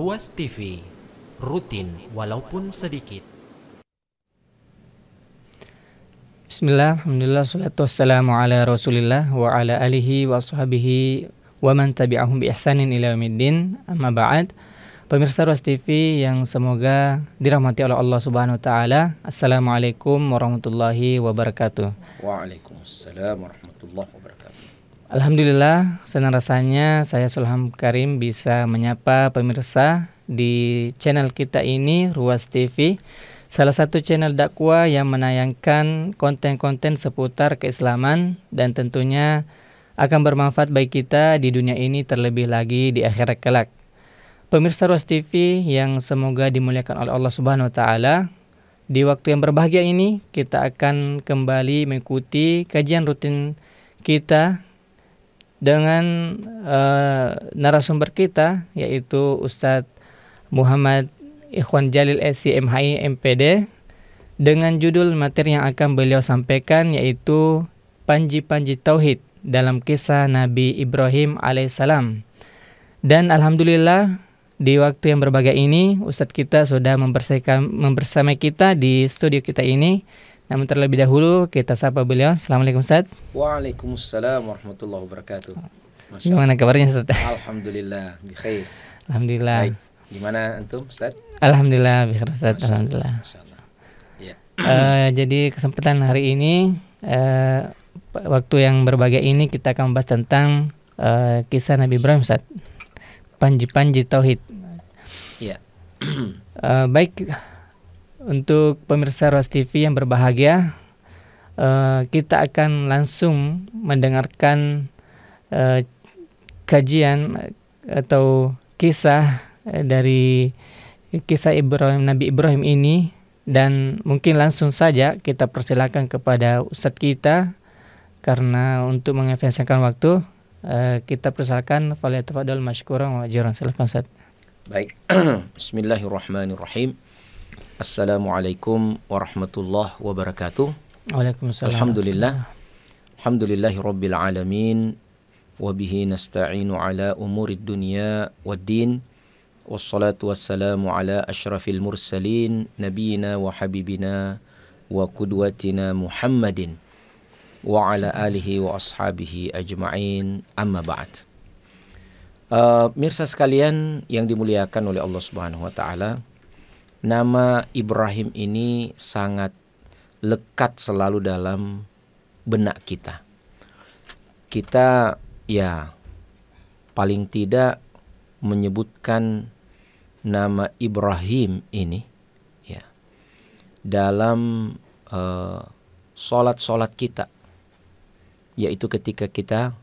Ruas TV, rutin walaupun sedikit. Bismillah, alhamdulillah, salatu wassalamu ala rasulillah wa ala alihi wa sahbihi wa man tabi'ahum bi ihsanin ila yaumiddin, amma ba'd. Pemirsa Ruas TV yang semoga dirahmati oleh Allah Subhanahu wa taala. Assalamualaikum warahmatullahi wabarakatuh. Waalaikumsalam warahmatullahi wabarakatuh. Alhamdulillah, senang rasanya saya Sulham Karim bisa menyapa pemirsa di channel kita ini, Ruas TV, salah satu channel dakwah yang menayangkan konten-konten seputar keislaman dan tentunya akan bermanfaat bagi kita di dunia ini, terlebih lagi di akhirat kelak. Pemirsa Ruas TV yang semoga dimuliakan oleh Allah Subhanahu wa taala, di waktu yang berbahagia ini kita akan kembali mengikuti kajian rutin kita dengan narasumber kita, yaitu Ustadz Muhammad Ikhwan Jalil SI MHI MPD, dengan judul materi yang akan beliau sampaikan yaitu Panji-Panji Tauhid dalam kisah Nabi Ibrahim alaihissalam. Dan alhamdulillah di waktu yang berbahagia ini Ustadz kita sudah membersamai kita di studio kita ini. Namun terlebih dahulu kita sapa beliau. Assalamualaikum Ustadz. Waalaikumsalam warahmatullahi wabarakatuh. Gimana kabarnya Ustadz? Alhamdulillah, bikhair. Alhamdulillah. Baik. Gimana antum Ustadz? Alhamdulillah, bikhair Ustadz. Alhamdulillah. Masyaallah. Ya. Jadi kesempatan hari ini, waktu yang berbahagia ini kita akan membahas tentang kisah Nabi Ibrahim Ustadz. Panji-panji Tauhid. Ya. Baik, untuk pemirsa Ruas TV yang berbahagia, kita akan langsung mendengarkan kajian atau kisah dari kisah Nabi Ibrahim ini, dan mungkin langsung saja kita persilakan kepada Ustadz kita, karena untuk mengefisienkan waktu kita persilakan falyatafadhal masykuran wa ajran. Silakan Ustadz. Baik. Bismillahirrahmanirrahim. Assalamualaikum warahmatullahi wabarakatuh. Waalaikumsalam. Alhamdulillah. Alhamdulillahi rabbil alamin. Wabihi nasta'inu ala umurid dunya waddin. Wassalatu wassalamu ala ashrafil mursalin. Nabiyina wa habibina wa qudwatina Muhammadin wa ala alihi wa ashabihi ajma'in, amma ba'd. Mirsa sekalian yang dimuliakan oleh Allah Subhanahu wa taala, nama Ibrahim ini sangat lekat selalu dalam benak kita. Kita ya paling tidak menyebutkan nama Ibrahim ini ya dalam solat-solat kita, yaitu ketika kita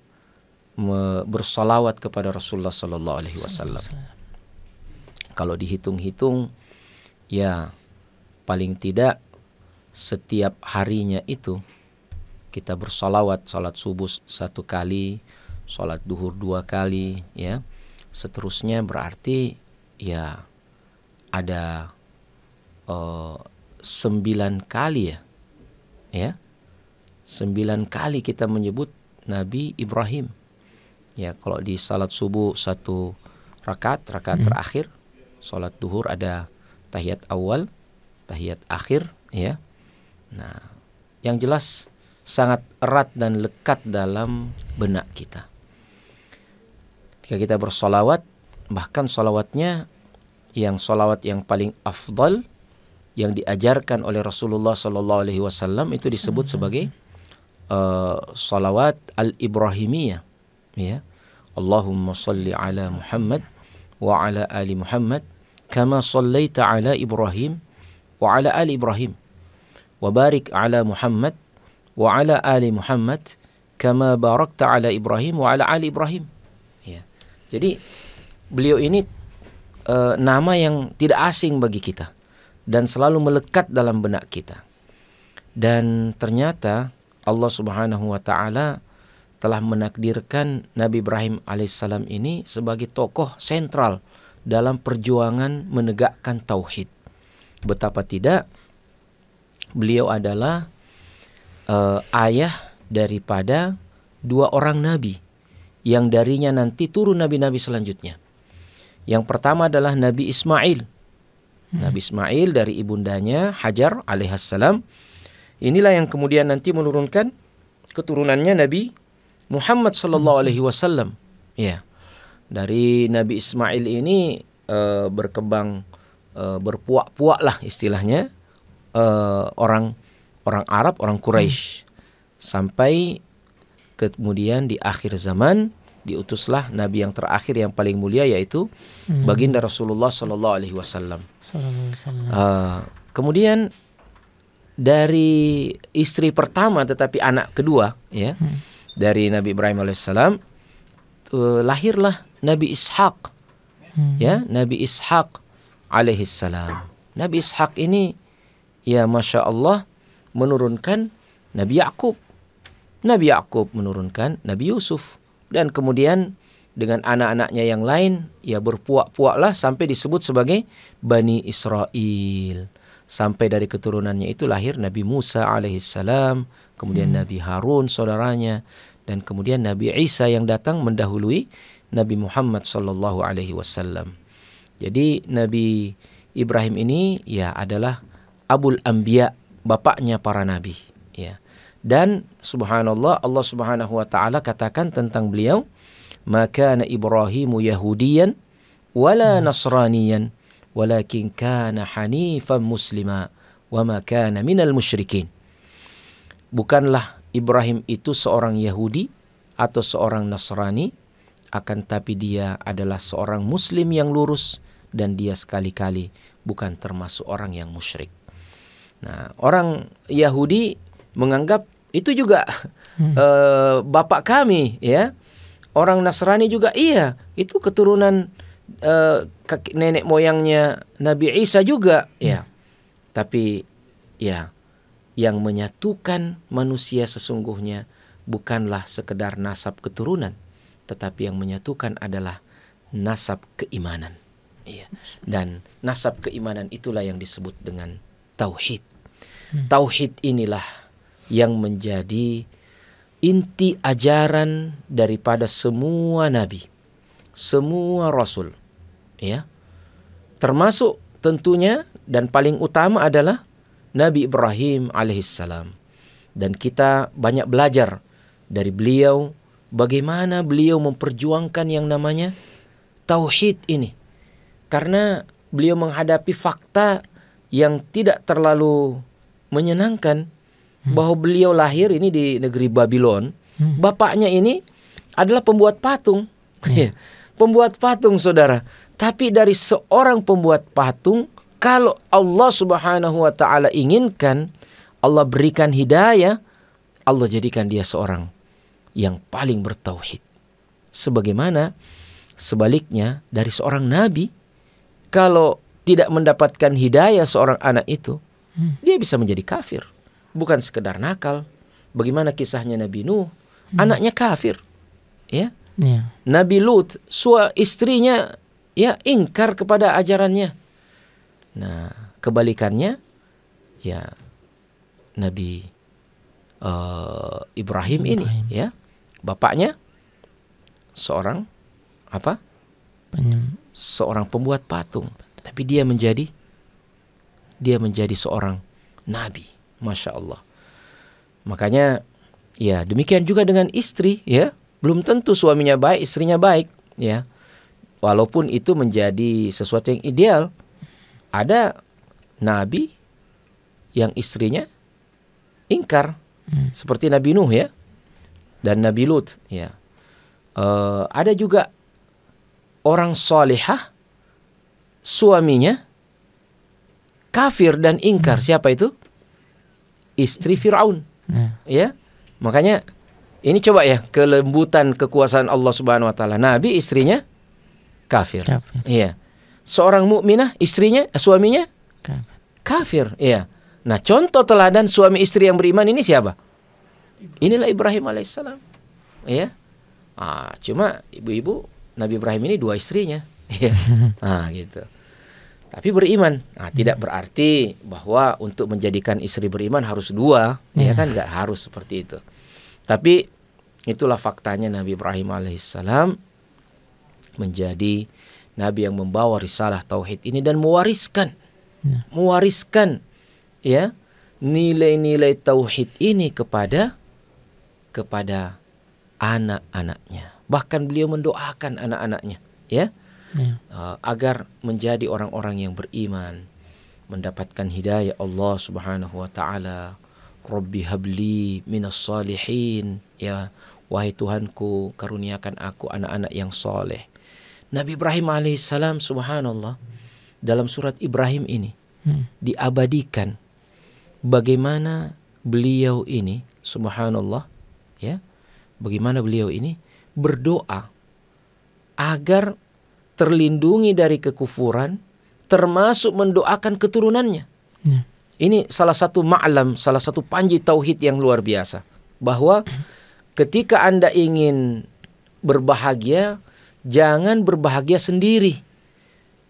bersolawat kepada Rasulullah Sallallahu Alaihi Wasallam. Kalau dihitung-hitung, ya paling tidak setiap harinya itu kita bersolawat, salat subuh 1 kali, salat duhur 2 kali, ya seterusnya, berarti ya ada 9 kali ya 9 kali kita menyebut Nabi Ibrahim. Ya, kalau di salat subuh 1 rakaat terakhir, salat duhur ada tahiyat awal, tahiyat akhir, ya. Nah, yang jelas sangat erat dan lekat dalam benak kita. Ketika kita bersolawat, bahkan solawatnya solawat yang paling afdal yang diajarkan oleh Rasulullah Sallallahu Alaihi Wasallam itu disebut sebagai salawat al-Ibrahimiyah, ya. Allahumma salli ala Muhammad wa ala ali Muhammad kama sallaita ala Ibrahim wa ala ali Ibrahim wa barik ala Muhammad wa ala ali Muhammad kama barakta ala Ibrahim wa ala ali Ibrahim. Ya. Jadi beliau ini nama yang tidak asing bagi kita dan selalu melekat dalam benak kita. Dan ternyata Allah Subhanahu wa taala telah menakdirkan Nabi Ibrahim alaihissalam ini sebagai tokoh sentral dalam perjuangan menegakkan tauhid. Betapa tidak, beliau adalah ayah daripada 2 orang nabi yang darinya nanti turun nabi-nabi selanjutnya. Yang pertama adalah Nabi Ismail. Nabi Ismail dari ibundanya Hajar alaihissalam. Inilah yang kemudian nanti menurunkan keturunannya Nabi Muhammad sallallahu alaihi wasallam. Ya. Dari Nabi Ismail ini berkembang berpuak-puak lah istilahnya orang Arab, orang Quraisy. Sampai kemudian di akhir zaman diutuslah Nabi yang terakhir yang paling mulia, yaitu baginda Rasulullah sallallahu alaihi wasallam. Kemudian dari istri pertama tetapi anak kedua, ya, dari Nabi Ibrahim alaihissalam, lahirlah Nabi Ishaq, ya, Nabi Ishaq alaihissalam. Nabi Ishaq ini, ya, masya Allah, menurunkan Nabi Yakub. Nabi Yakub menurunkan Nabi Yusuf, dan kemudian dengan anak-anaknya yang lain, ya, berpuak-puaklah sampai disebut sebagai Bani Israel. Sampai dari keturunannya itu lahir Nabi Musa alaihissalam, kemudian Nabi Harun saudaranya, dan kemudian Nabi Isa yang datang mendahului Nabi Muhammad sallallahu alaihi wasallam. Jadi Nabi Ibrahim ini, ya, adalah Abul Anbiya, bapaknya para nabi, ya. Dan subhanallah, Allah Subhanahu wa taala katakan tentang beliau, "Maka Ibrahimu Yahudiyan wala Nasraniyan, walakin kana hanifan muslima wa ma kana minal musyrikin." Bukanlah Ibrahim itu seorang Yahudi atau seorang Nasrani, akan tapi dia adalah seorang muslim yang lurus, dan dia sekali-kali bukan termasuk orang yang musyrik. Nah, orang Yahudi menganggap itu juga bapak kami, ya. Orang Nasrani juga, iya, itu keturunan nenek moyangnya Nabi Isa juga, ya. Tapi, ya, yang menyatukan manusia sesungguhnya bukanlah sekedar nasab keturunan, tetapi yang menyatukan adalah nasab keimanan, ya. Dan nasab keimanan itulah yang disebut dengan tauhid. Tauhid inilah yang menjadi inti ajaran daripada semua nabi, semua rasul, ya. Termasuk tentunya dan paling utama adalah Nabi Ibrahim alaihissalam. Dan kita banyak belajar dari beliau bagaimana beliau memperjuangkan yang namanya tauhid ini. Karena beliau menghadapi fakta yang tidak terlalu menyenangkan, bahwa beliau lahir ini di negeri Babylon. Bapaknya ini adalah pembuat patung. Pembuat patung, saudara. Tapi dari seorang pembuat patung, kalau Allah Subhanahu wa taala inginkan, Allah berikan hidayah, Allah jadikan dia seorang yang paling bertauhid. Sebagaimana sebaliknya dari seorang nabi, kalau tidak mendapatkan hidayah seorang anak itu, dia bisa menjadi kafir. Bukan sekedar nakal. Bagaimana kisahnya Nabi Nuh, anaknya kafir, ya. Nabi Lut, istrinya, ya, ingkar kepada ajarannya. Nah, kebalikannya, ya, Nabi Ibrahim ini, ya, bapaknya seorang apa? Seorang pembuat patung, tapi dia menjadi seorang nabi. Masya Allah. Makanya, ya, demikian juga dengan istri, ya. Belum tentu suaminya baik, istrinya baik, ya. Walaupun itu menjadi sesuatu yang ideal. Ada nabi yang istrinya ingkar, seperti Nabi Nuh, ya, dan Nabi Lut, ya. Ada juga orang salihah, suaminya kafir dan ingkar. Siapa itu? Istri Fir'aun, ya. Makanya ini coba, ya, kelembutan kekuasaan Allah Subhanahu wa taala. Nabi istrinya kafir. Iya. Seorang mukminah suaminya kafir, iya. Nah, contoh teladan suami istri yang beriman ini siapa? Inilah Ibrahim alaihissalam, ya. Cuma ibu-ibu Nabi Ibrahim ini 2 istrinya, ya. Gitu. Tapi beriman. Tidak berarti bahwa untuk menjadikan istri beriman harus 2, ya kan, nggak harus seperti itu. Tapi itulah faktanya Nabi Ibrahim alaihissalam menjadi Nabi yang membawa risalah tauhid ini dan mewariskan ya nilai-nilai tauhid ini kepada anak-anaknya. Bahkan beliau mendoakan anak-anaknya ya, agar menjadi orang-orang yang beriman, mendapatkan hidayah Allah Subhanahu wa taala. Rabbi habli minas salihin, ya wahai Tuhanku karuniakan aku anak-anak yang soleh. Nabi Ibrahim alaihissalam, subhanallah, dalam surat Ibrahim ini diabadikan bagaimana beliau ini, subhanallah, ya, bagaimana beliau ini berdoa agar terlindungi dari kekufuran, termasuk mendoakan keturunannya. Ini salah satu ma'lam, salah satu panji tauhid yang luar biasa, bahwa ketika Anda ingin berbahagia, jangan berbahagia sendiri.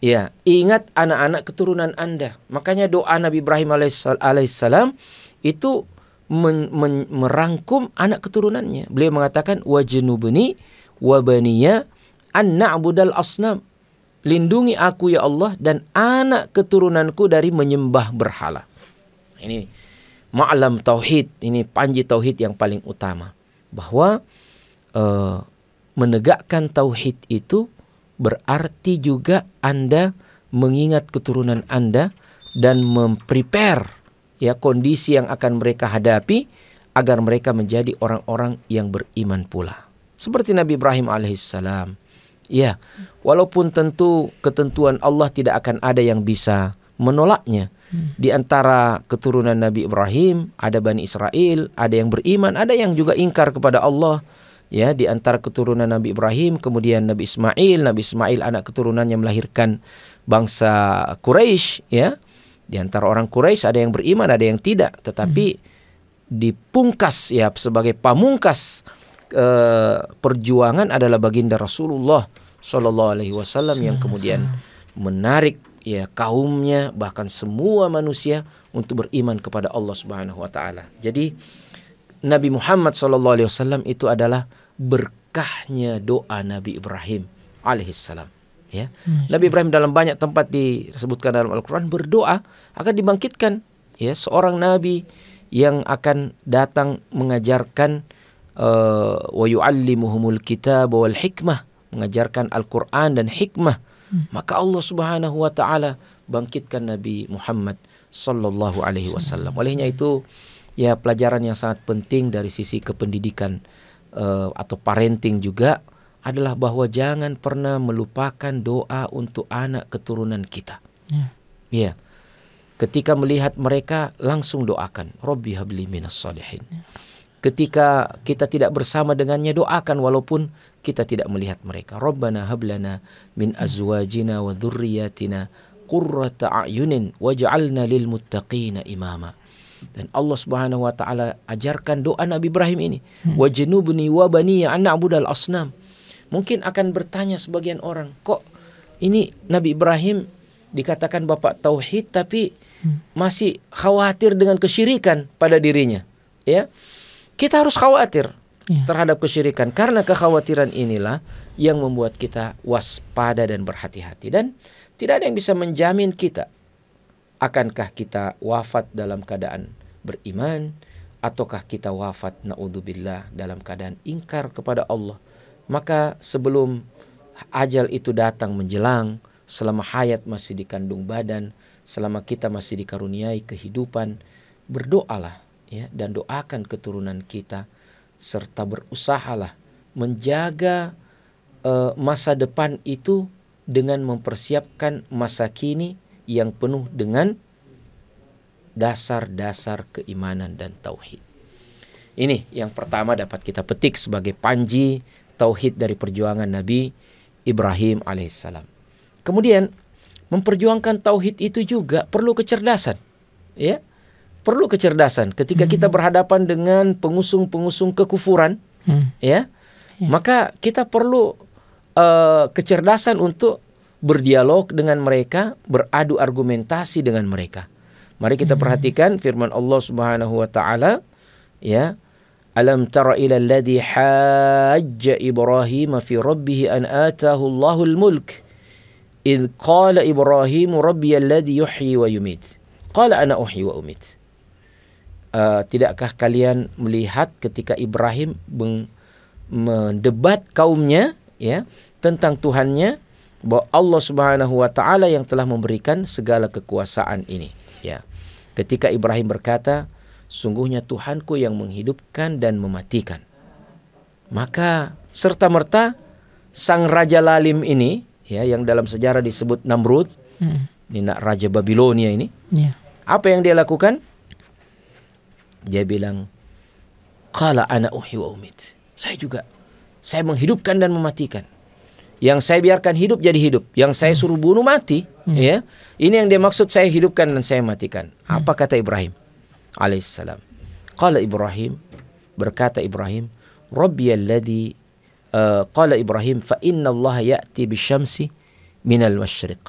Ya, ingat anak-anak keturunan Anda. Makanya doa Nabi Ibrahim alaihissalam itu merangkum anak keturunannya. Beliau mengatakan wajnubni wa baniya an na'budal asnam. Lindungi aku ya Allah dan anak keturunanku dari menyembah berhala. Ini ma'lam tauhid, ini panji tauhid yang paling utama. Bahwa menegakkan tauhid itu berarti juga Anda mengingat keturunan Anda dan memprepare ya kondisi yang akan mereka hadapi agar mereka menjadi orang-orang yang beriman pula. Seperti Nabi Ibrahim alaihissalam. Ya, walaupun tentu ketentuan Allah tidak akan ada yang bisa menolaknya. Di antara keturunan Nabi Ibrahim ada Bani Israel, ada yang beriman, ada yang juga ingkar kepada Allah. Ya, di antara keturunan Nabi Ibrahim, kemudian Nabi Ismail anak keturunannya melahirkan bangsa Quraisy, ya. Di antara orang Quraisy ada yang beriman, ada yang tidak, tetapi dipungkas ya sebagai pamungkas perjuangan adalah baginda Rasulullah Shallallahu alaihi wasallam yang kemudian menarik ya kaumnya, bahkan semua manusia untuk beriman kepada Allah Subhanahu wa taala. Jadi Nabi Muhammad sallallahu alaihi wasallam itu adalah berkahnya doa Nabi Ibrahim alaihissalam. Ya. Nabi Ibrahim dalam banyak tempat disebutkan dalam Al-Qur'an berdoa akan dibangkitkan ya seorang nabi yang akan datang mengajarkan wa yu'allimuhumul kitab wal hikmah, mengajarkan Al-Qur'an dan hikmah. Maka Allah Subhanahu wa taala bangkitkan Nabi Muhammad sallallahu alaihi wasallam. Olehnya itu ya pelajaran yang sangat penting dari sisi kependidikan atau parenting juga adalah bahwa jangan pernah melupakan doa untuk anak keturunan kita. Ya. Ketika melihat mereka langsung doakan, Rabbi habli minas salihin. Ketika kita tidak bersama dengannya, doakan walaupun kita tidak melihat mereka. Rabbana hablana min azwajina wa dhurriyyatina qurrata a'yunin waj'alna lil muttaqina imama. Dan Allah Subhanahu wa taala ajarkan doa Nabi Ibrahim ini, wajnubni wa baniya an na'budal asnam. Mungkin akan bertanya sebagian orang, kok ini Nabi Ibrahim dikatakan bapak tauhid tapi masih khawatir dengan kesyirikan pada dirinya, ya? Kita harus khawatir terhadap kesyirikan, karena kekhawatiran inilah yang membuat kita waspada dan berhati-hati. Dan tidak ada yang bisa menjamin kita akankah kita wafat dalam keadaan beriman, ataukah kita wafat na'udzubillah dalam keadaan ingkar kepada Allah. Maka sebelum ajal itu datang menjelang, selama hayat masih dikandung badan, selama kita masih dikaruniai kehidupan, berdoalah ya, dan doakan keturunan kita, serta berusahalah menjaga masa depan itu dengan mempersiapkan masa kini yang penuh dengan dasar-dasar keimanan dan tauhid. Ini yang pertama dapat kita petik sebagai panji tauhid dari perjuangan Nabi Ibrahim alaihissalam. Kemudian memperjuangkan tauhid itu juga perlu kecerdasan, ya. Perlu kecerdasan ketika kita berhadapan dengan pengusung-pengusung kekufuran, ya. Maka kita perlu kecerdasan untuk berdialog dengan mereka, beradu argumentasi dengan mereka. Mari kita perhatikan firman Allah Subhanahu wa taala, ya. Alam tara ila alladhi hajja Ibrahim fi rabbih an atahu Allahul mulk id qala Ibrahim rabbiyalladzi yuhyi wa yumit. Qala ana uhyi wa umit. Tidakkah kalian melihat ketika Ibrahim mendebat kaumnya ya tentang Tuhannya, bahwa Allah Subhanahu wa taala yang telah memberikan segala kekuasaan ini ya. Ketika Ibrahim berkata, sungguhnya Tuhanku yang menghidupkan dan mematikan. Maka serta-merta sang raja lalim ini ya, yang dalam sejarah disebut Namrud, ini raja Babilonia ini, apa yang dia lakukan? Dia bilang, qala ana uhyi wa umit. Saya menghidupkan dan mematikan. Yang saya biarkan hidup jadi hidup, yang saya suruh bunuh mati. Ya, ini yang dia maksud, saya hidupkan dan saya matikan. Apa kata Ibrahim alaihissalam? Qala Ibrahim, berkata Ibrahim, Rabbiyalladzi qala Ibrahim, fa inna Allah ya'ti bisyamsi minal masyriq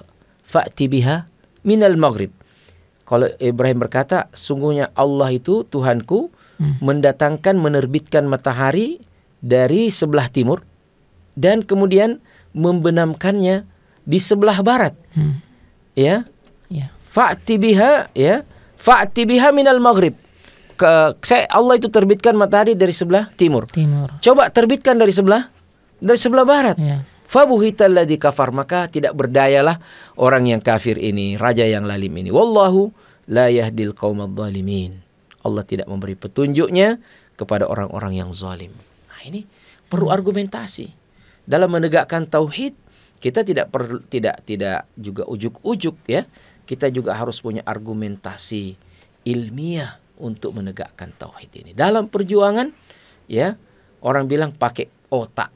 fa'ti biha minal maghrib. Kalau Ibrahim berkata, sungguhnya Allah itu Tuhanku mendatangkan, menerbitkan matahari dari sebelah timur dan kemudian membenamkannya di sebelah barat. Ya. Fa'ti biha ya. Fa'ti biha minal maghrib. Allah itu terbitkan matahari dari sebelah timur. Coba terbitkan dari sebelah barat. Fabuhital ladzi kafar, maka tidak berdayalah orang yang kafir ini, raja yang lalim ini. Wallahu la yahdil qaumadz zalimin. Allah tidak memberi petunjuknya kepada orang-orang yang zalim. Nah, ini perlu argumentasi. Dalam menegakkan tauhid, kita tidak juga ujuk-ujuk ya. Kita juga harus punya argumentasi ilmiah untuk menegakkan tauhid ini. Dalam perjuangan ya, orang bilang pakai otak.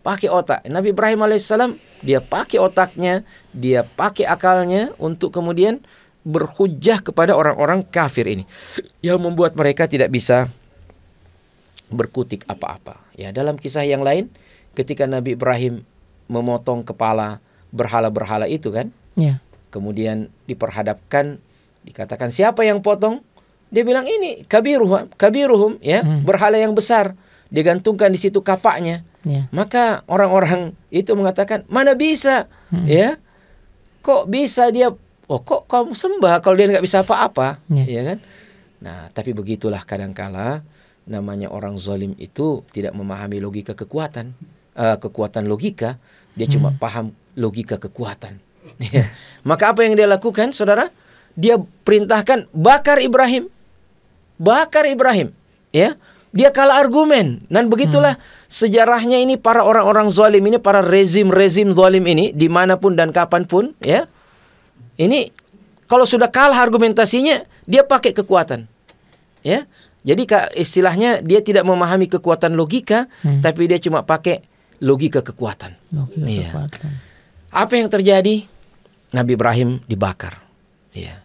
Pakai otak. Nabi Ibrahim alaihissalam, dia pakai otaknya, dia pakai akalnya untuk kemudian berhujjah kepada orang-orang kafir ini, yang membuat mereka tidak bisa berkutik apa-apa. Ya, dalam kisah yang lain, ketika Nabi Ibrahim memotong kepala berhala-berhala itu kan, kemudian diperhadapkan, dikatakan siapa yang potong? Dia bilang ini kabiruhum ya, berhala yang besar. Digantungkan di situ kapaknya. Maka orang-orang itu mengatakan, mana bisa ya, kok bisa dia, kok kamu sembah kalau dia nggak bisa apa-apa, ya kan? Nah, tapi begitulah kadangkala namanya orang zalim itu tidak memahami logika kekuatan logika, dia cuma paham logika kekuatan. Maka apa yang dia lakukan, saudara? Dia perintahkan bakar Ibrahim, ya. Dia kalah argumen. Dan begitulah sejarahnya ini, para orang-orang zalim ini, para rezim zalim ini, dimanapun dan kapanpun ya, ini kalau sudah kalah argumentasinya, dia pakai kekuatan ya. Jadi istilahnya dia tidak memahami kekuatan logika, tapi dia cuma pakai logika kekuatan. Apa yang terjadi? Nabi Ibrahim dibakar ya.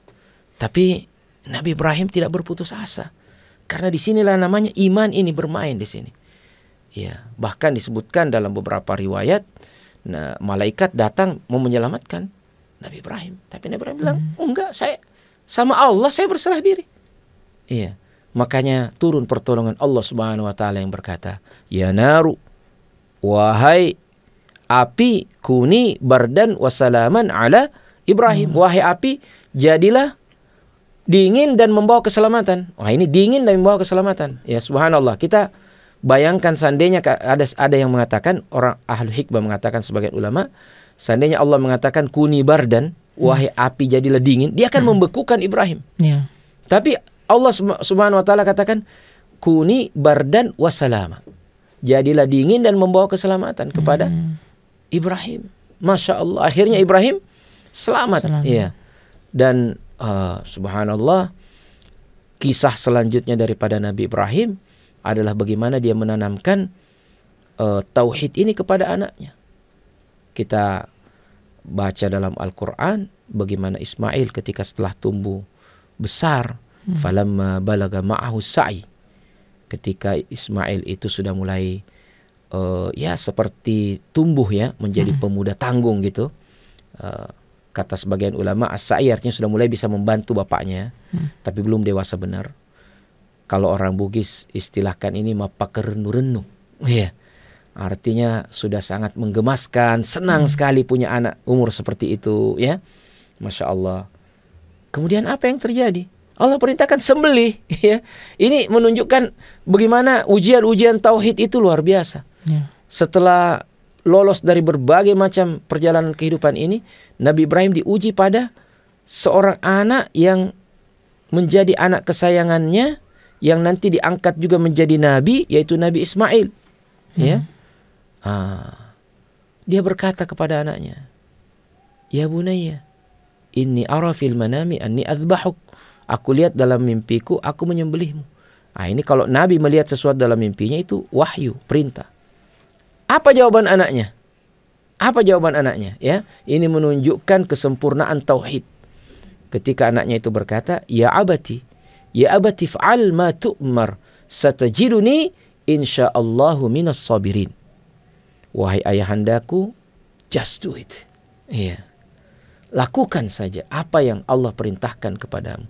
Tapi Nabi Ibrahim tidak berputus asa. Karena disinilah namanya iman ini bermain di sini. Ya, bahkan disebutkan dalam beberapa riwayat, nah, malaikat datang mau menyelamatkan Nabi Ibrahim. Tapi Nabi Ibrahim bilang, enggak, saya sama Allah, saya berserah diri. Iya, makanya turun pertolongan Allah Subhanahu wa taala yang berkata, ya naru, wahai api, kuni bardan wasalaman ala Ibrahim. Wahai api, jadilah dingin dan membawa keselamatan. Wah, ini dingin dan membawa keselamatan. Ya, subhanallah. Kita bayangkan seandainya ada yang mengatakan, orang ahli hikmah mengatakan, sebagian ulama, seandainya Allah mengatakan kuni bardan, wahai api jadilah dingin, dia akan membekukan Ibrahim. Tapi Allah Subhanahu wa taala katakan kuni bardan wasalama. Jadilah dingin dan membawa keselamatan kepada Ibrahim. Masya Allah. Akhirnya Ibrahim selamat. Iya. Dan subhanallah, kisah selanjutnya daripada Nabi Ibrahim adalah bagaimana dia menanamkan tauhid ini kepada anaknya. Kita baca dalam Al-Quran bagaimana Ismail ketika setelah tumbuh besar, falamma balaga ma'ahu sa'i, ketika Ismail itu sudah mulai ya seperti tumbuh ya, menjadi pemuda tanggung gitu. Kata sebagian ulama, as-sa'i artinya sudah mulai bisa membantu bapaknya, tapi belum dewasa benar. Kalau orang Bugis istilahkan ini mapaka renu-renu. Ya. Artinya sudah sangat menggemaskan, senang sekali punya anak umur seperti itu, ya. Masya Allah. Kemudian apa yang terjadi? Allah perintahkan sembelih, ya. Ini menunjukkan bagaimana ujian-ujian tauhid itu luar biasa. Ya. Setelah lolos dari berbagai macam perjalanan kehidupan ini, Nabi Ibrahim diuji pada seorang anak yang menjadi anak kesayangannya, yang nanti diangkat juga menjadi nabi, yaitu Nabi Ismail. Ya. Dia berkata kepada anaknya, "Ya bunayya, inni ara fil manami anni adzbahuk." Aku lihat dalam mimpiku aku menyembelihmu. Ini kalau Nabi melihat sesuatu dalam mimpinya itu wahyu, perintah. Apa jawaban anaknya? Apa jawaban anaknya? Ya, ini menunjukkan kesempurnaan tauhid. Ketika anaknya itu berkata, ya abati fa'al ma tu'mar, satajiduni insyaallahu minas sabirin." Wahai ayahandaku, just do it. Iya. Lakukan saja apa yang Allah perintahkan kepadamu.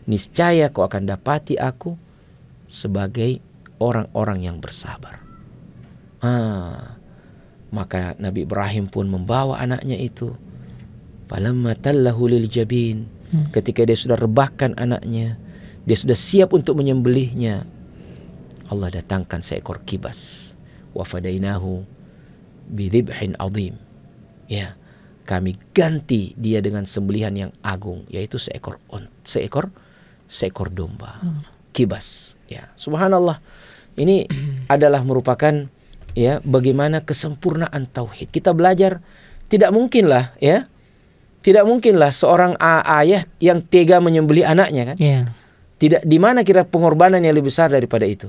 Niscaya kau akan dapati aku sebagai orang-orang yang bersabar. Maka Nabi Ibrahim pun membawa anaknya itu. Falamma tallahu lil jabin. Ketika dia sudah rebahkan anaknya, dia sudah siap untuk menyembelihnya, Allah datangkan seekor kibas. Wa fadainahu bidhibhin azim. Ya, kami ganti dia dengan sembelihan yang agung, yaitu seekor domba. Kibas. Ya, subhanallah. Ini adalah merupakan, ya, bagaimana kesempurnaan tauhid. Kita belajar, tidak mungkinlah, ya. Tidak mungkinlah seorang ayah yang tega menyembelih anaknya, kan? Yeah. Tidak, di mana kira pengorbanan yang lebih besar daripada itu?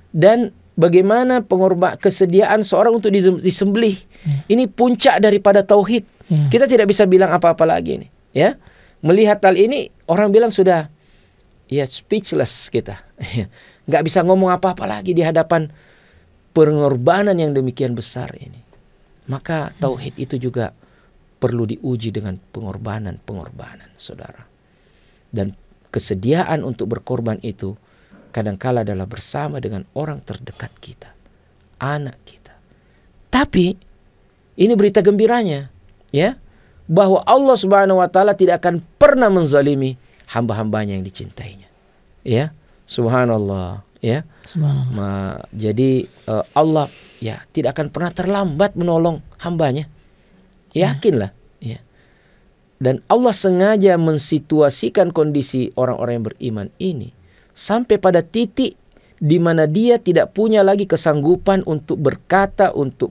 Dan bagaimana kesediaan seorang untuk disembelih. Ini puncak daripada tauhid. Kita tidak bisa bilang apa-apa lagi nih, ya. Melihat hal ini, orang bilang sudah, ya, speechless kita. Nggak bisa ngomong apa-apa lagi di hadapan pengorbanan yang demikian besar ini. Maka tauhid itu juga perlu diuji dengan pengorbanan, saudara. Dan kesediaan untuk berkorban itu kadangkala adalah bersama dengan orang terdekat kita, anak kita. Tapi ini berita gembiranya, ya, bahwa Allah Subhanahu wa taala tidak akan pernah menzalimi hamba-hambanya yang dicintainya. Ya, subhanallah, ya. Jadi Allah, ya, tidak akan pernah terlambat menolong hambanya. Yakinlah, ya. Dan Allah sengaja mensituasikan kondisi orang-orang yang beriman ini sampai pada titik di mana dia tidak punya lagi kesanggupan untuk berkata, untuk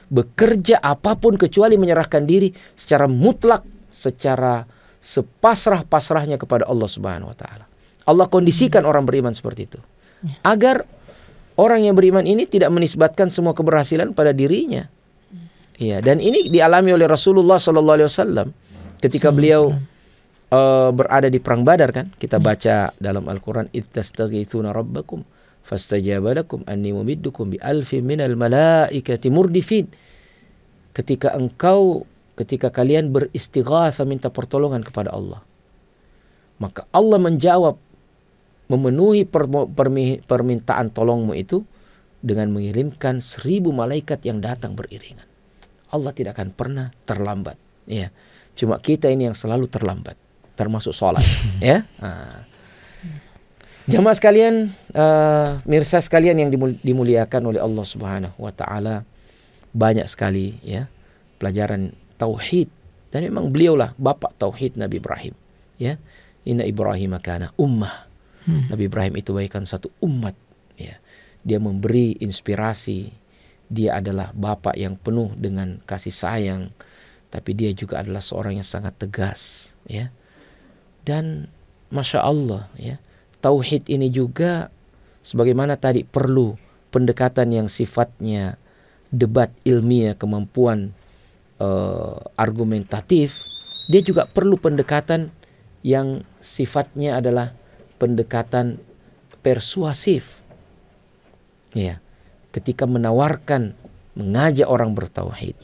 bekerja apapun kecuali menyerahkan diri secara mutlak, secara sepasrah-pasrahnya kepada Allah Subhanahu wa taala. Allah kondisikan orang beriman seperti itu, agar orang yang beriman ini tidak menisbatkan semua keberhasilan pada dirinya. Ya, dan ini dialami oleh Rasulullah sallallahu alaihi wasallam ketika beliau berada di perang Badar, kan? Kita baca dalam Al-Qur'an, "Ittastaghitsuna rabbakum fastajaba lakum anni mumiddukum bi alfin minal malaikati murdifin." Ketika kalian beristighatsah, minta pertolongan kepada Allah, maka Allah menjawab, memenuhi permintaan tolongmu itu dengan mengirimkan 1000 malaikat yang datang beriringan. Allah tidak akan pernah terlambat, ya. Cuma kita ini yang selalu terlambat, termasuk sholat, ya. Jamaah sekalian, mirsa sekalian yang dimuliakan oleh Allah Subhanahu wa taala, banyak sekali, ya, pelajaran tauhid, dan memang beliaulah bapak tauhid Nabi Ibrahim, ya. Inna Ibrahim kana ummah. Nabi Ibrahim itu bagaikan satu umat, ya. Dia memberi inspirasi. Dia adalah bapak yang penuh dengan kasih sayang, tapi dia juga adalah seorang yang sangat tegas, ya. Dan Masya Allah, ya, tauhid ini juga sebagaimana tadi perlu pendekatan yang sifatnya debat ilmiah, kemampuan argumentatif. Dia juga perlu pendekatan yang sifatnya adalah pendekatan persuasif, ya, ketika menawarkan, mengajak orang bertauhid.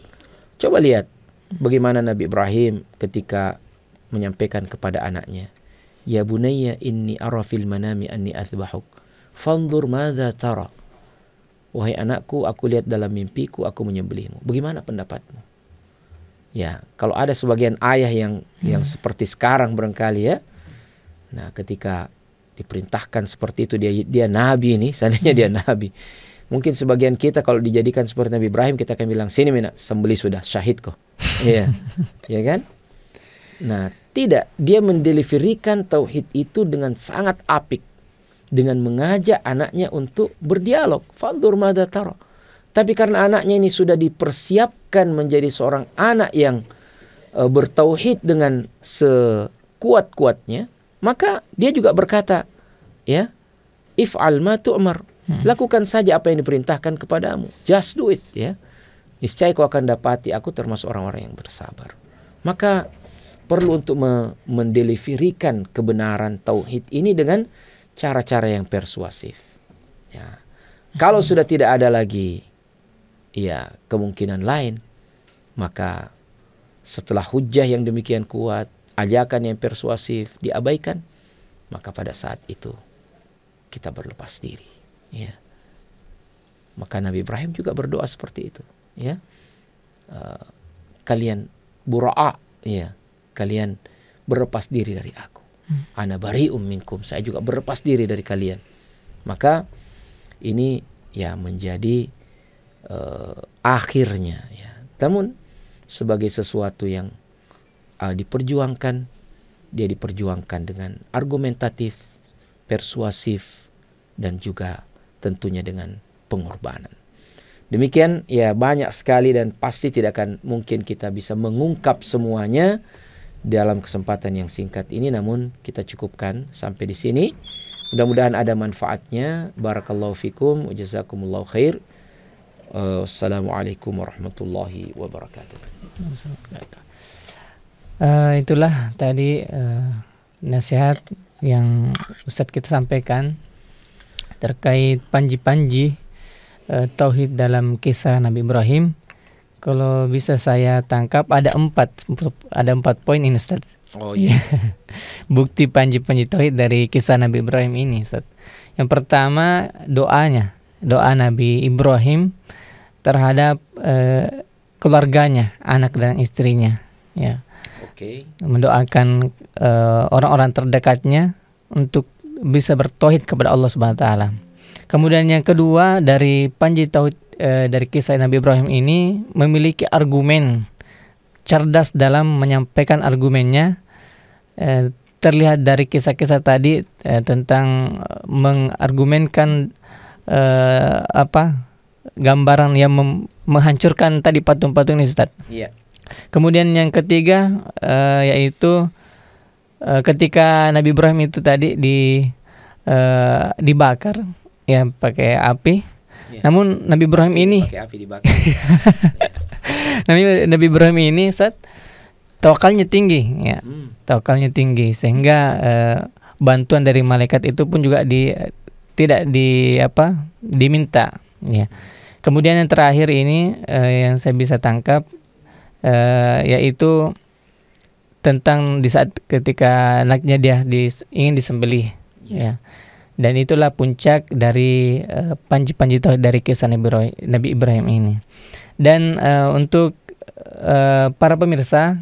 Coba lihat bagaimana Nabi Ibrahim ketika menyampaikan kepada anaknya, "Ya bunayya inni ara fil manami anni athbahuk, fanzur madza tara." wahai anakku, aku lihat dalam mimpiku aku menyembelihmu. Bagaimana pendapatmu? Ya, kalau ada sebagian ayah yang seperti sekarang barangkali ya. Nah, ketika diperintahkan seperti itu, dia nabi ini, seandainya dia nabi. Mungkin sebagian kita kalau dijadikan seperti Nabi Ibrahim, kita akan bilang, sini Mina, sembelih sudah, syahid kok. Iya. Ya kan? Nah, tidak, dia mendeliverikan tauhid itu dengan sangat apik, dengan mengajak anaknya untuk berdialog. Fandur madza tara. Tapi karena anaknya ini sudah dipersiapkan menjadi seorang anak yang bertauhid dengan sekuat-kuatnya, maka dia juga berkata, ya, if'al ma tu'mar. Lakukan saja apa yang diperintahkan kepadamu. Just do it, ya. Niscaya kau akan dapati aku termasuk orang-orang yang bersabar. Maka perlu untuk mendeliverikan kebenaran tauhid ini dengan cara-cara yang persuasif. Ya. Kalau sudah tidak ada lagi ya kemungkinan lain, maka setelah hujah yang demikian kuat, ajakan yang persuasif diabaikan, maka pada saat itu kita berlepas diri. Ya. Maka Nabi Ibrahim juga berdoa seperti itu. Ya. Kalian bura'a, ya. Kalian berlepas diri dari aku. Ana bari'um minkum, saya juga berlepas diri dari kalian. Maka ini ya menjadi akhirnya ya. Namun sebagai sesuatu yang diperjuangkan, dia diperjuangkan dengan argumentatif, persuasif, dan juga tentunya dengan pengorbanan. Demikian ya, banyak sekali dan pasti tidak akan mungkin kita bisa mengungkap semuanya dalam kesempatan yang singkat ini, namun kita cukupkan sampai di sini. Mudah-mudahan ada manfaatnya. Barakallahu fikum wa jazakumullahu khair. Assalamualaikum warahmatullahi wabarakatuh. Itulah tadi nasihat yang Ustadz kita sampaikan terkait panji-panji tauhid dalam kisah Nabi Ibrahim. Kalau bisa saya tangkap ada empat poin ini, Ustaz. Oh iya. Bukti panji-panji tauhid dari kisah Nabi Ibrahim ini, Ustaz. Yang pertama, doa Nabi Ibrahim terhadap keluarganya, anak dan istrinya, ya. Oke. Mendoakan orang-orang terdekatnya untuk bisa bertauhid kepada Allah Subhanahu wa taala. Kemudian yang kedua, dari panji tauhid dari kisah Nabi Ibrahim ini memiliki argumen, cerdas dalam menyampaikan argumennya. Terlihat dari kisah-kisah tadi tentang mengargumenkan gambaran yang menghancurkan tadi patung-patung ini, Ustaz. Iya. Kemudian yang ketiga yaitu ketika Nabi Ibrahim itu tadi dibakar ya pakai api. Ya. Namun Nabi Ibrahim ini pakai api dibakar. Nabi Ibrahim ini Ustaz tawakalnya tinggi ya. Tawakalnya tinggi sehingga bantuan dari malaikat itu pun juga tidak diminta ya. Kemudian yang terakhir ini yang saya bisa tangkap yaitu tentang di saat ketika anaknya dia ingin disembelih ya. Dan itulah puncak dari panji-panji tauhid dari kisah Nabi Ibrahim ini. Dan untuk para pemirsa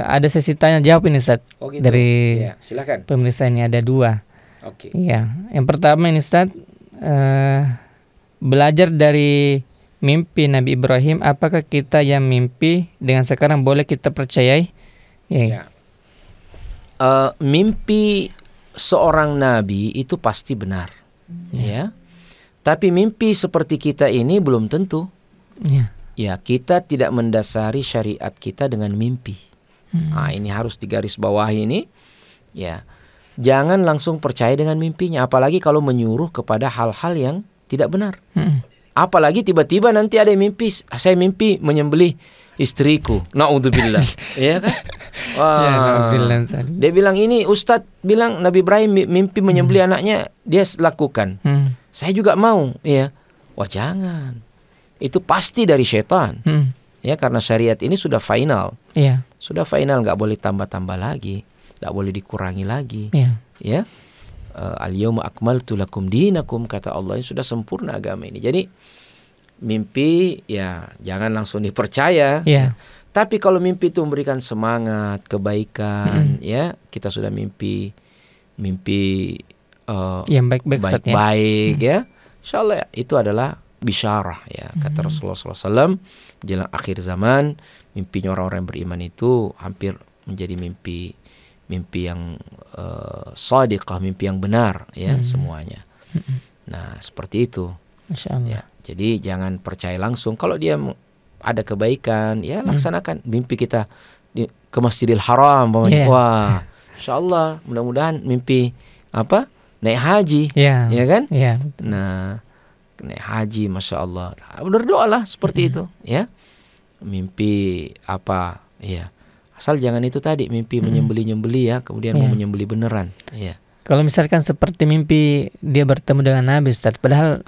ada sesi tanya jawab ini, Ustaz. Oh gitu. Dari ya, silakan. Pemirsa ini ada 2. Oke. Ya, yang pertama ini, Ustaz, belajar dari mimpi Nabi Ibrahim, apakah kita yang mimpi dengan sekarang boleh kita percayai? Ya. Mimpi seorang nabi itu pasti benar, ya. Tapi mimpi seperti kita ini belum tentu. Ya, kita tidak mendasari syariat kita dengan mimpi. Nah, ini harus digarisbawahi ini. Ya, jangan langsung percaya dengan mimpinya, apalagi kalau menyuruh kepada hal-hal yang tidak benar. Apalagi tiba-tiba nanti ada yang mimpi, saya mimpi menyembelih istriku. Na'udzubillah. Ya kan? Wah. Dia bilang ini, Ustadz bilang Nabi Ibrahim mimpi menyembelih anaknya, dia lakukan. Saya juga mau, ya. Wah, jangan. Itu pasti dari setan. Ya, karena syariat ini sudah final. Iya. Sudah final, nggak boleh tambah-tambah lagi, nggak boleh dikurangi lagi. Iya. Ya. al-yauma akmaltu lakum dinakum, kata Allah, ini sudah sempurna agama ini. Jadi mimpi ya jangan langsung dipercaya. Ya. Tapi kalau mimpi itu memberikan semangat, kebaikan, ya kita sudah mimpi yang baik-baik, baik-baik, ya. Insya Allah itu adalah bisyarah, ya. Kata Rasulullah SAW, jelang akhir zaman, mimpinya orang-orang yang beriman itu hampir menjadi mimpi yang shadiqah, mimpi yang benar, ya, semuanya. Nah, seperti itu. Insya Allah. Ya, jadi jangan percaya langsung. Kalau dia ada kebaikan, ya laksanakan. Mimpi kita ke Masjidil Haram, wah, insya Allah, mudah-mudahan mimpi naik haji, ya kan? Yeah. Nah, naik haji, masya Allah, berdoalah seperti itu, ya. Mimpi ya. Asal jangan itu tadi mimpi menyembeli-nyembeli, ya, kemudian mau menyembeli beneran, ya. Kalau misalkan seperti mimpi dia bertemu dengan Nabi, Ustaz, padahal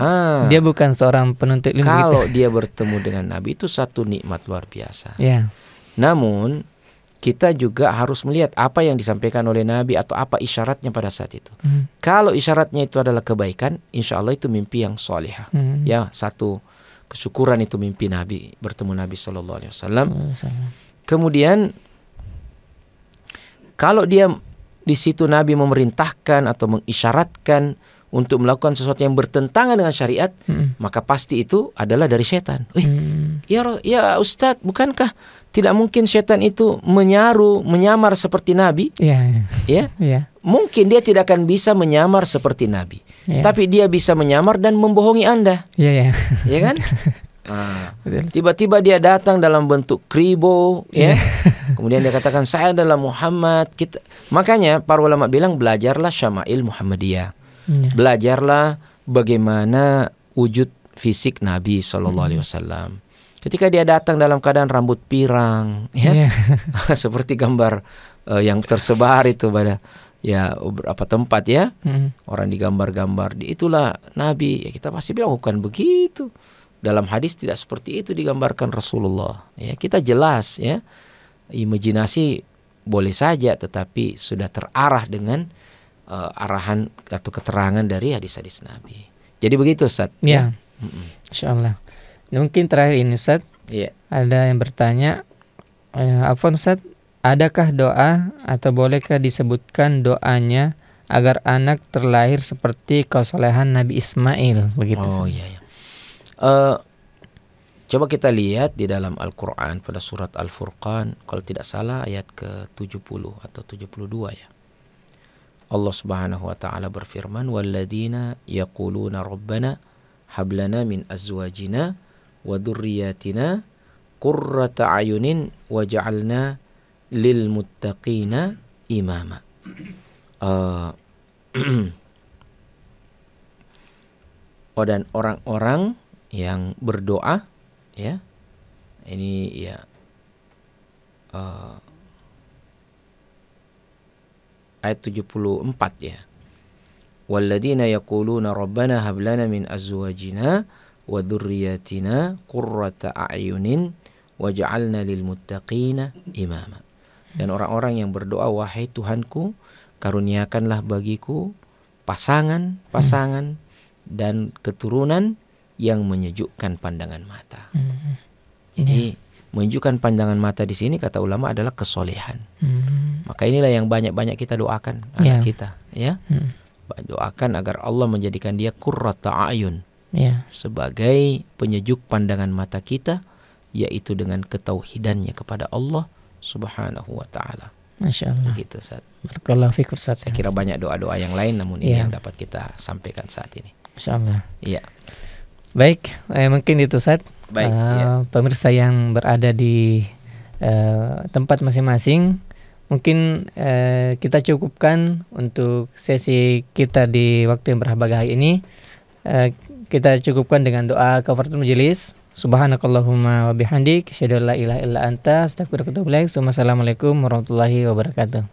dia bukan seorang penuntut ilmu. Kalau dia bertemu dengan Nabi itu satu nikmat luar biasa. Ya. Namun kita juga harus melihat apa yang disampaikan oleh Nabi atau apa isyaratnya pada saat itu. Kalau isyaratnya itu adalah kebaikan, insya Allah itu mimpi yang solihah. Ya, satu kesyukuran itu mimpi Nabi, bertemu Nabi Sallallahu Alaihi Wasallam. Kemudian kalau dia di situ Nabi memerintahkan atau mengisyaratkan untuk melakukan sesuatu yang bertentangan dengan syariat, maka pasti itu adalah dari setan. Ya Ustadz, bukankah tidak mungkin setan itu menyamar seperti Nabi? Ya. Mungkin dia tidak akan bisa menyamar seperti Nabi, tapi dia bisa menyamar dan membohongi Anda. Ya kan? Tiba-tiba dia datang dalam bentuk kribo, ya. Kemudian dia katakan saya adalah Muhammad. Makanya para ulama bilang belajarlah syama'il Muhammadiyah. Belajarlah bagaimana wujud fisik Nabi Sallallahu Alaihi Wasallam. Ketika dia datang dalam keadaan rambut pirang, ya, seperti gambar yang tersebar itu pada beberapa tempat, ya. Orang digambar-gambar, itulah Nabi. Ya, kita pasti bilang bukan begitu. Dalam hadis tidak seperti itu digambarkan Rasulullah. Ya, kita jelas, ya. Imajinasi boleh saja, tetapi sudah terarah dengan arahan atau keterangan dari hadis-hadis Nabi. Jadi begitu, Ustaz. Ya. Insyaallah. Mungkin terakhir ini, Ustaz. Ya. Ada yang bertanya, Afwan Ustaz, adakah doa atau bolehkah disebutkan doanya agar anak terlahir seperti kesolehan Nabi Ismail, begitu? Oh iya. Coba kita lihat di dalam Al-Quran pada surat Al-Furqan, kalau tidak salah ayat ke-70 atau 72, ya. Allah Subhanahu wa taala berfirman, "Walladzina yaquluna rabbana hab lana min azwajina wa dzurriyyatina qurrata a'yunin waj'alna lil muttaqina imama." Dan orang-orang yang berdoa, ya, ini ya ayat 74, ya. Walladzina yaquluna rabbana hab lana min azwajina wa dzurriyyatina qurrata a'yunin waj'alna lil muttaqina imama. Dan orang-orang yang berdoa, wahai Tuhanku, karuniakanlah bagiku pasangan dan keturunan yang menyejukkan pandangan mata. Jadi menunjukkan pandangan mata di sini kata ulama adalah kesolehan. Maka inilah yang banyak-banyak kita doakan anak kita, ya. Doakan agar Allah menjadikan dia qurrata a'yun, sebagai penyejuk pandangan mata kita, yaitu dengan ketauhidannya kepada Allah Subhanahu wa taala. Masya Allah. Begitu, Ustaz. Barakallahu fikum, Ustaz. Saya kira banyak doa-doa yang lain, namun ini yang dapat kita sampaikan saat ini. Masya Allah. Iya. Baik, mungkin itu, Ustaz. Baik, pemirsa yang berada di tempat masing-masing, mungkin kita cukupkan untuk sesi kita di waktu yang berbahagia ini. Kita cukupkan dengan doa kafaratul majelis. Subhanakallahumma wa bihamdik, asyhadu an la ilaha illa anta, astaghfiruka wa atubu ilaik. Wassalamualaikum warahmatullahi wabarakatuh.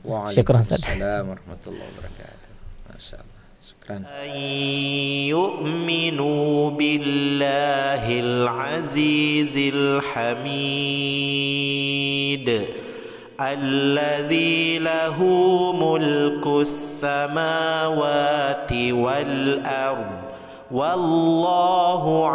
Waalaikumsalam warahmatullahi wabarakatuh. يؤمنوا بالله العزيز الحميد الذي له ملك السماوات والأرض والله